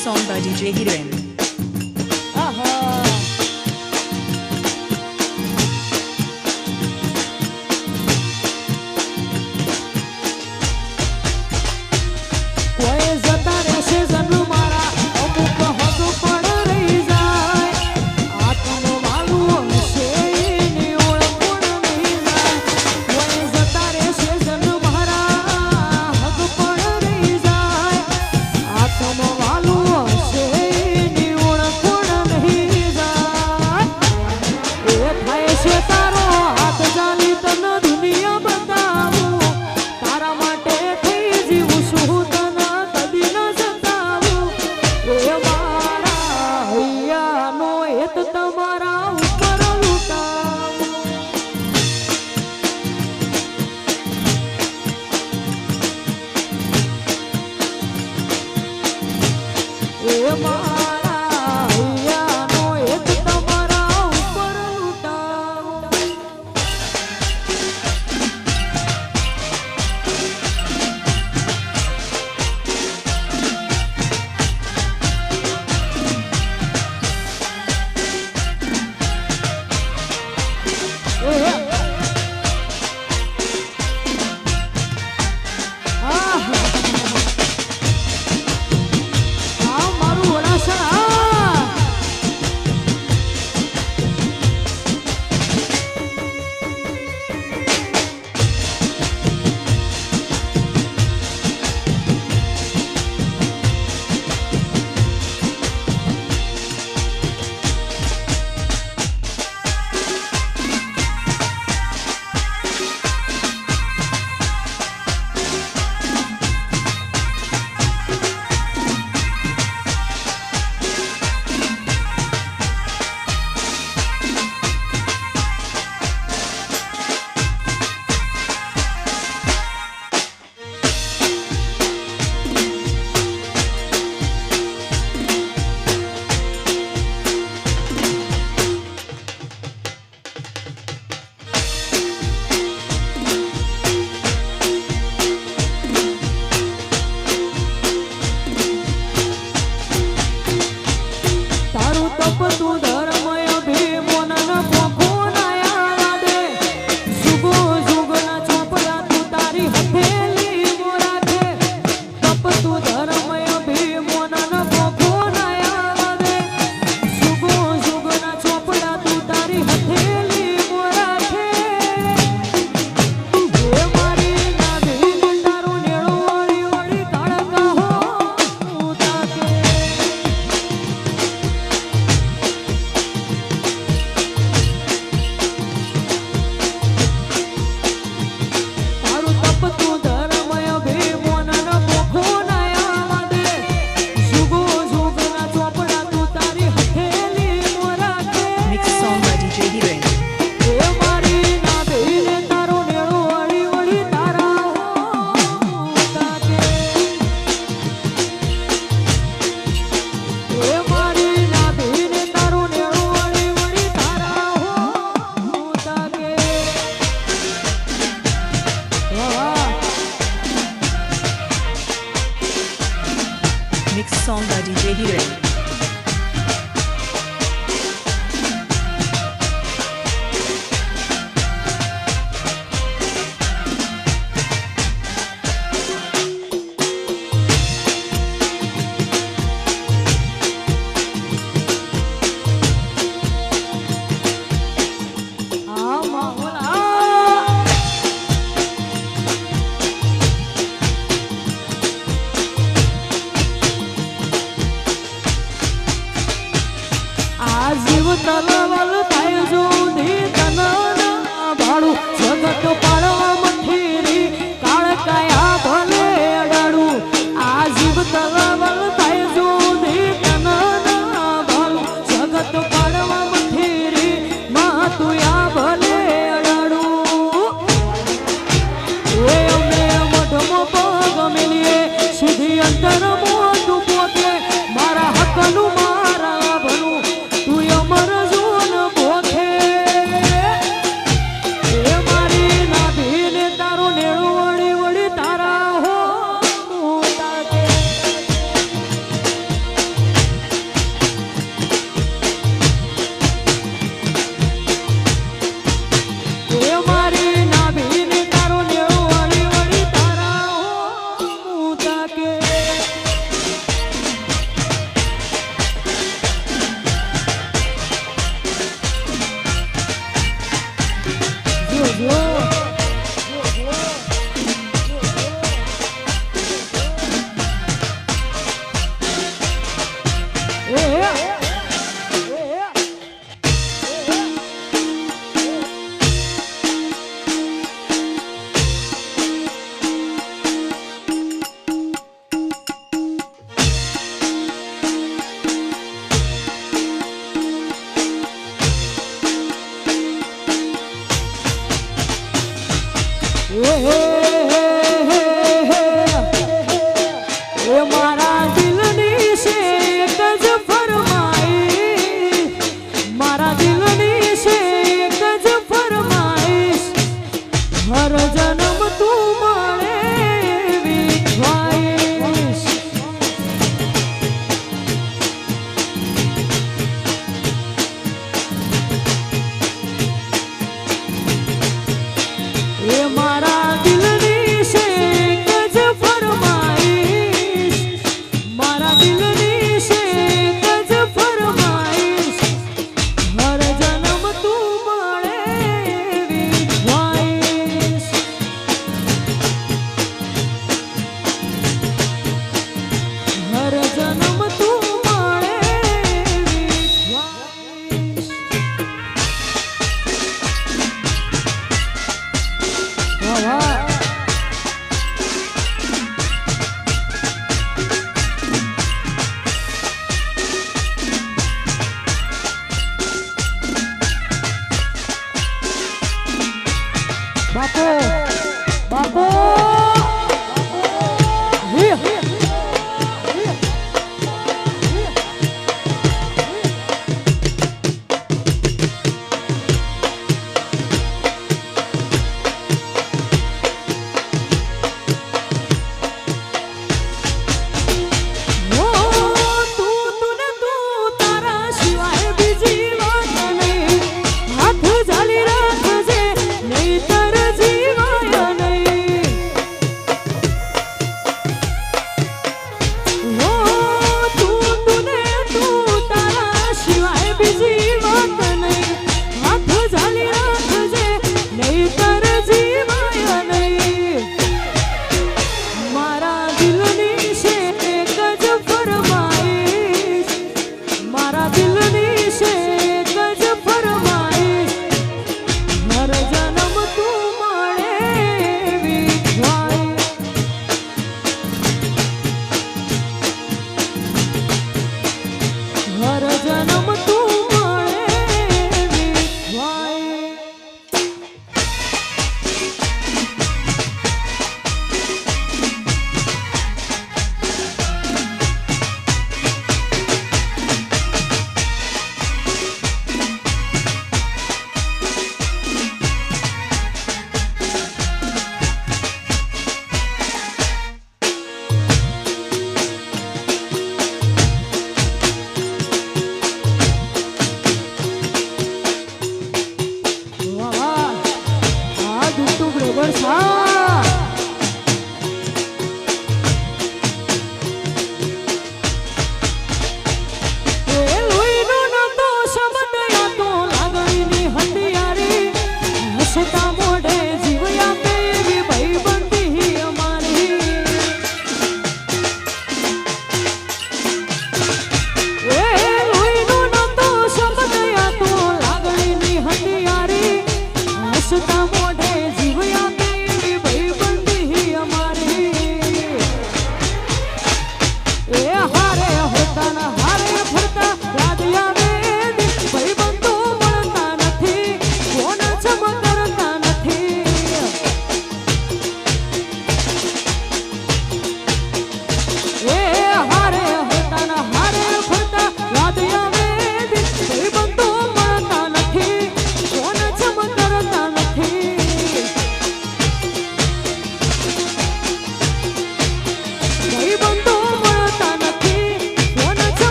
song by DJ Heroin. Mixed song by DJ Heroin.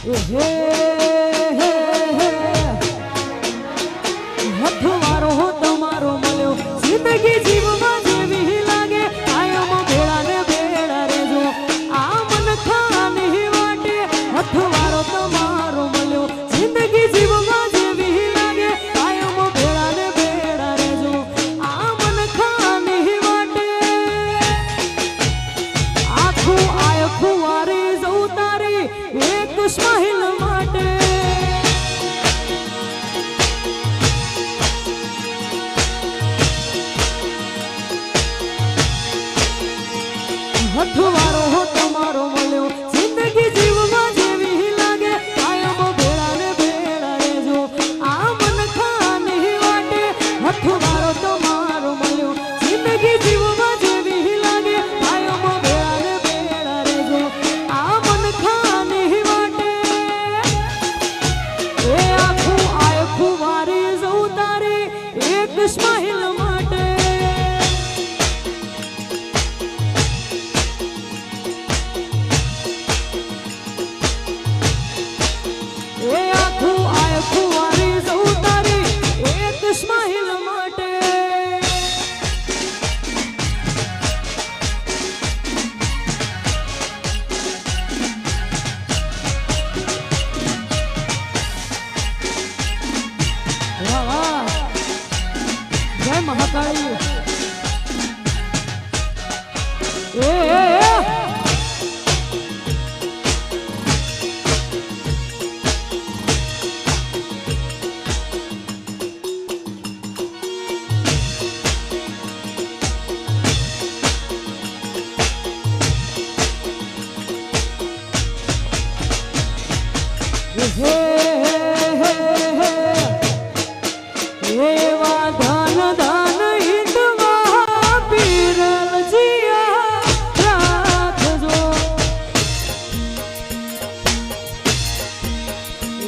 હે હે હથવારો તમારો મળ્યો જિંદગી જીવવા જેવી લાગે કાયમ ભેળા ને ભેળા રેજો આ મન ખાની વાટે હથવારો તમારો મળ્યો જિંદગી જીવવા જેવી લાગે કાયમ ભેળા ને ભેળા રેજો આ મન ખાની વાટે આખું આખું વારી જવું તારી એક સ્માઈલ માટે હથવારો હો તમારો મળ્યો જિંદગી જીવવા જેવી લાગે કાયમ ભેળા ને ભેળા રેજો આ મન ખાની વાટે હથવારો તમારો મળ્યો જિંદગી જીવવા જેવી લાગે કાયમ ભેળા ને ભેળા રેજો આ મન ખાની વાટે એ આખું વારી જવું તારી એક સ્માઈલ માટે એ આખું વારી જવું તારી એક સ્માઈલ માટે વાહ વાહ જય મહાકાળી એ એવા ધન ધન હિંદવા પીરલ જીયા રાખજો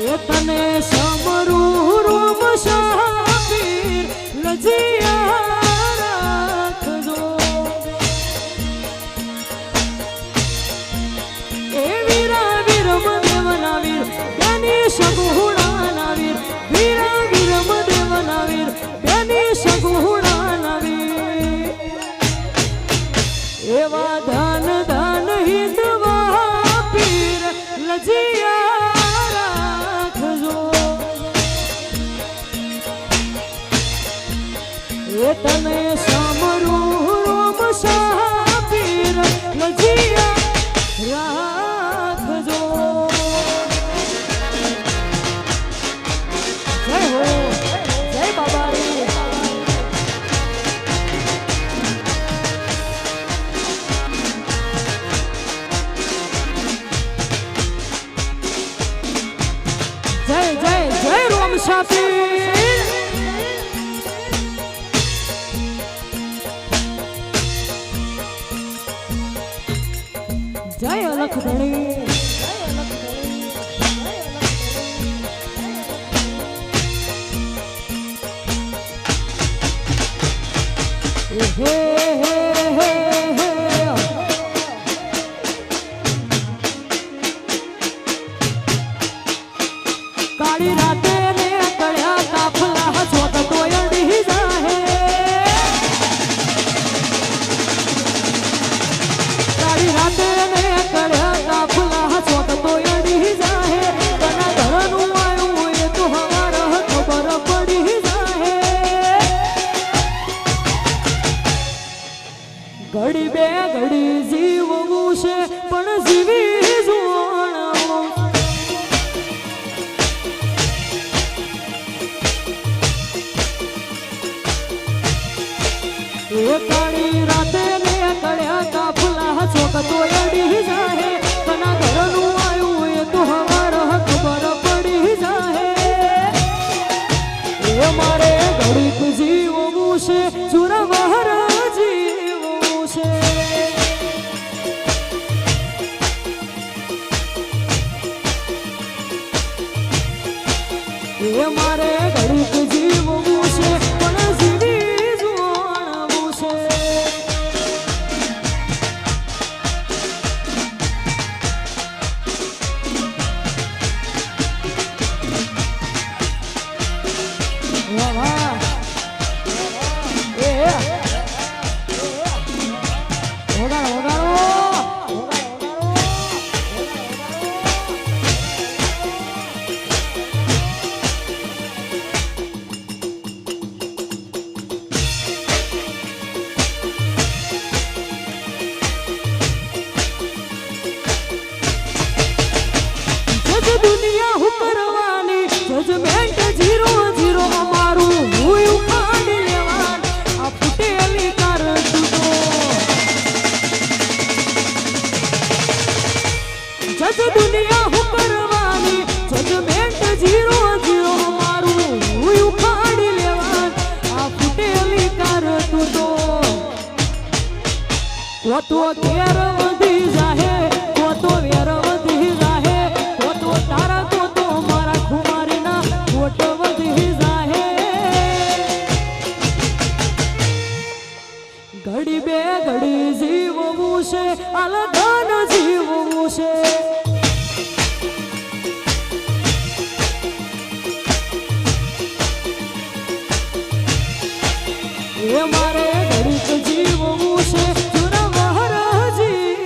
એ તને સમરું રોમ પીર લજિયા રાખજો એ વીરા વીર દેવના વીર બેની સગુણાના વીર વીરા વીર દેવના વીર બેની સગુણાના વીર એવા ધન ધન હિંદવા પીર લજિયા રાખજો એ તને સમરું રોમ પીર લજિયા રાખજો જય હો જય બાબા રે જય જય જય રોમ પીર જય અલખ ધણી હે હે કાળી રાતે ને કળ્યા કાફલા હસવત તોયડી જાહે કાળી રાતે ને કળ્યા કાફલા હસવત તોયડી જાહે તના ઘરનું આયું એ તો હવાર ખબર પડી જાહે ઘડી બે ઘડી જીવવું છે પણ જીવી જોવાનું એ કાળી રાતે ને કળ્યા કાફલા ચોક તોયડી જાહે તના ઘરનું આયું એ તો હવાર ખબર પડી જાહે એ મારે ઘડીક જીવવું છે સુરવહર જીવવું છે એ મારે ઘડીક જીવવું છે પણ જીવી જોવાનું છે કરવાની જજમેન્ટ 0-0 અમારું હું ઉખાડી લેવાન આ ફૂટેલી કાર તું તો જજ દુનિયા હું કરવાની જજમેન્ટ 0-0 અમારું હું ઉખાડી લેવાન આ ફૂટેલી કાર તું તો કોતો કેર વધી જાહે કોતો વેર વધી જાહે કોતો તારા કોતો મારા ખુમારીના કોટ વધી જાહે ઘડી બે ઘડી જીવવું છે અલગન જીવવું છે એ મારે ઘડીક જીવવું છે જુના મહારાજી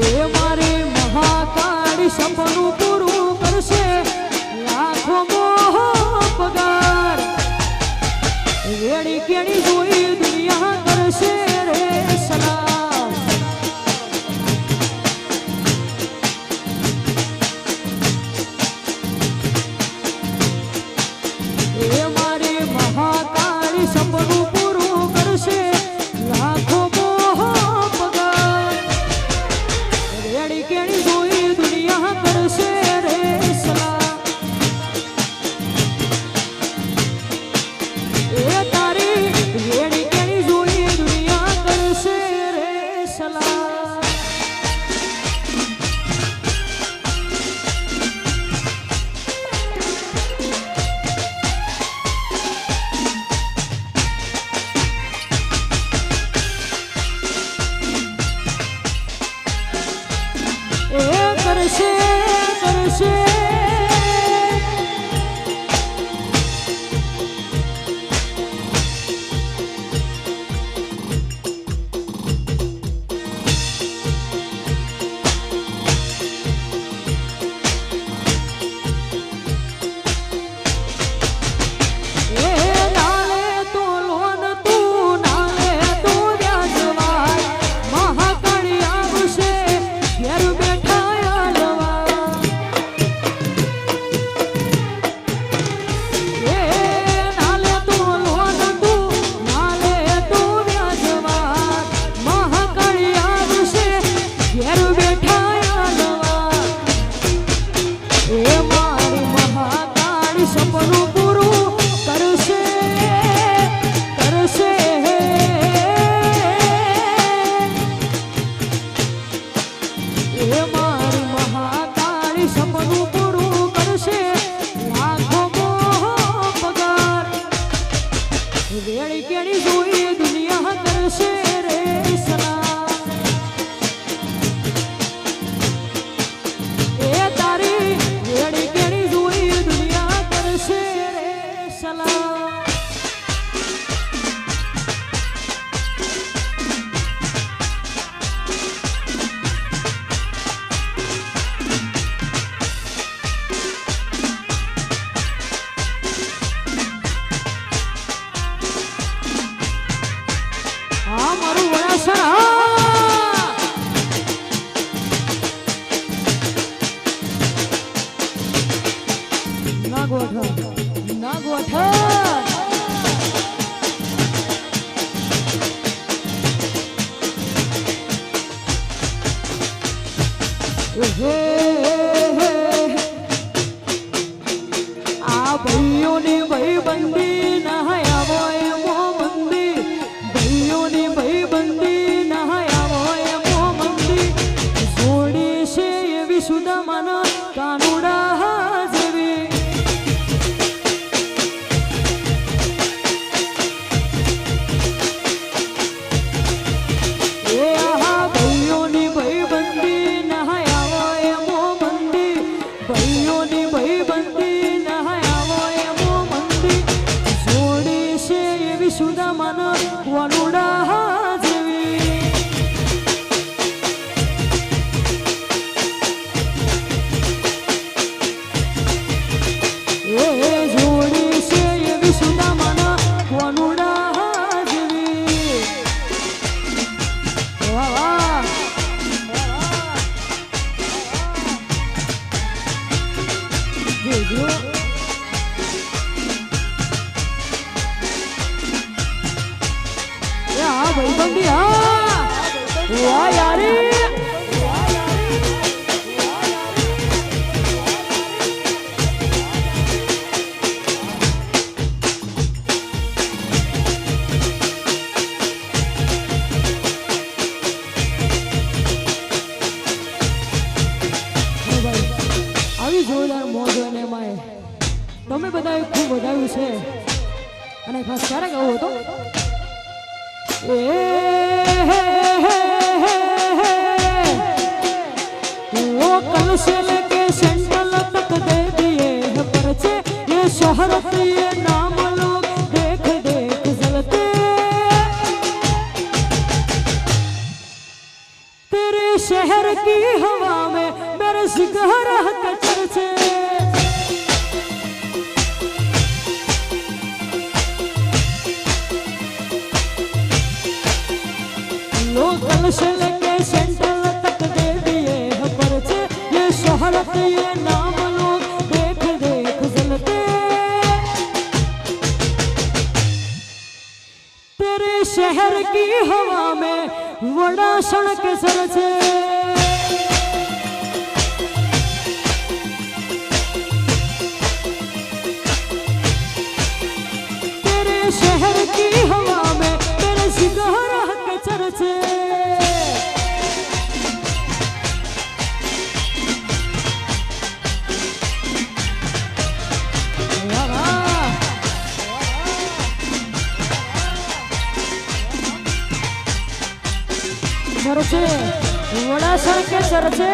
એ મારે મહાકાળી સપનું પૂરું કરશે લાખો મોહ પગાર વેણી કેણી જોઈ દુનિયા કરશે રે સલામ એ મારે મહાકાળી સપનું પૂરું કરશે લાખો મોહ પગાર વેણી કેણી જોઈ દુનિયા કરશે રે સલામ એ તારી વેણી કેણી જોઈ દુનિયા કરશે રે સલામ એ કરશે કરશે સપનું પૂરું કરશે કરશે એ મારી મહાકાળી સપનું પૂરું કરશે લાખો મોહ પગાર વેળી કેણી જોઈ દુનિયા કરશે રે સલામ એ તારી વેળી કેણી જોઈ દુનિયા કરશે રે સલામ આ મારું વરાસર નાગવઠ નાગવઠ આ ભાઈઓની ભાઈબંધી ના આવો એમો મંદી ભાઈઓની ભાઈબંધી ના આવો એમો મંદી જોડી છે એવી સુદામાના કાનુડા જેવી એ આહા ભાઈઓની ભાઈબંધી ના આવો એમો મંદી ભાઈઓની ભાઈબંધી ના આવો એમો મંદી જોડી છે એવી સુદામાના કાનુડા જેવી એ જોડી છે એવી સુદામાના કાનુડા જેવી વાહ વાહ જોજો એ હા ભાઈબંધી હા વાહ યારી આવી જોરદાર મોજ અને માય તમે બધાએ ખૂબ વધાવ્યું છે અને ખાસ ક્યારે કહું હતો वो कल से लेके सेंट्रल तक दे दिए हैं पर्चे ये शोहरत ये नाम लोग देख देख जलते तेरे शहर शहर की हवा में मेरे जिगर के चर्चे लोकल से लेके सेंट्रल तक दे दिए हैं पर्चे ये शोहरत ये नाम लोग देख देख जलते तेरे शहर की हवा में वड़ा सड़क सरचे तेरे शहर की हवा में तेरे जिगर के चर्चे चर्चे वड़ा सड़क चर्चे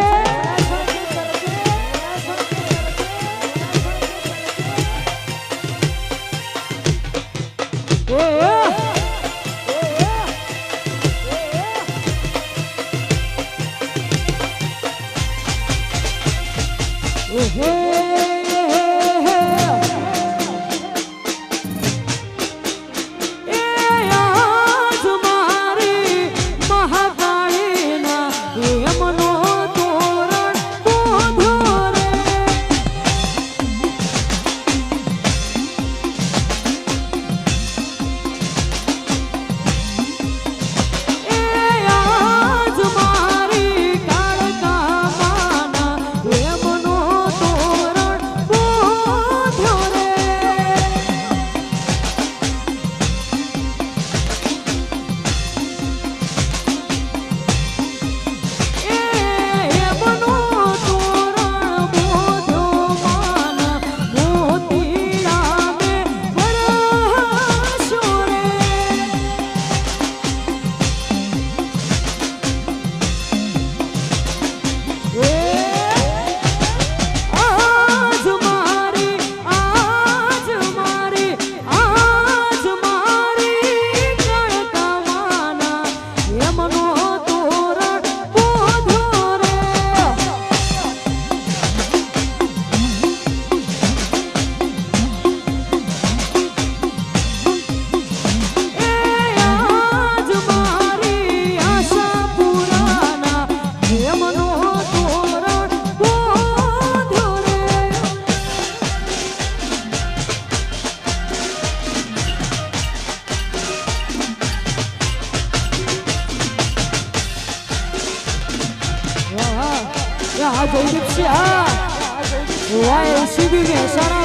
YLCB में सारा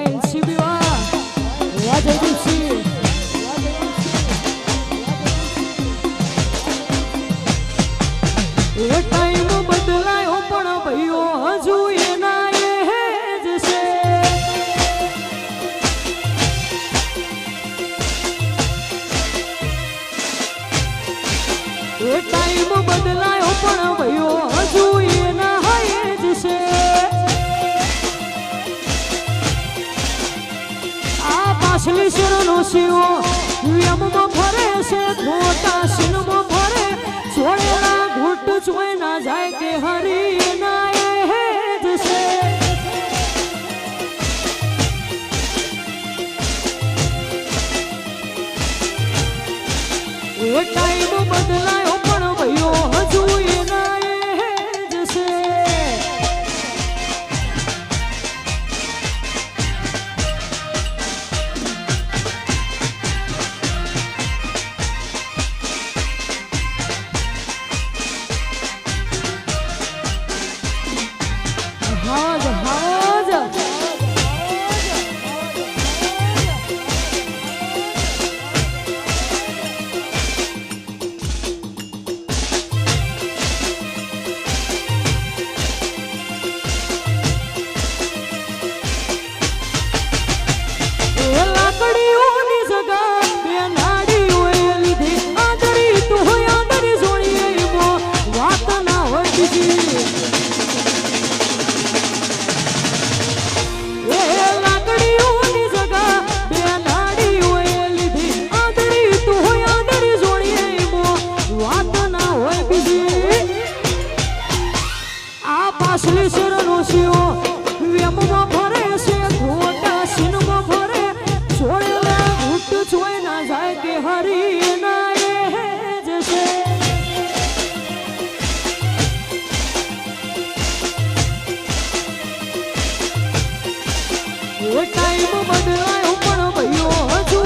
YLCB ये टाइम बदलायो पण भईयो हजू एना टाइम बदलायो पण भयो हजू एना हेज छे आ पाछली शरणो शिवो यमમાં ફરે છે ખોટા સિનમાં ફરે છોડેલા ઘૂંટ જોઈ ના જાય કે હરી એના હેજ છે એ ટાઈમ બદલાયો પણ ભયો હજુ એના હેજ છે હાજ હાજ બદલાયો પણ ભાઈઓ હજુ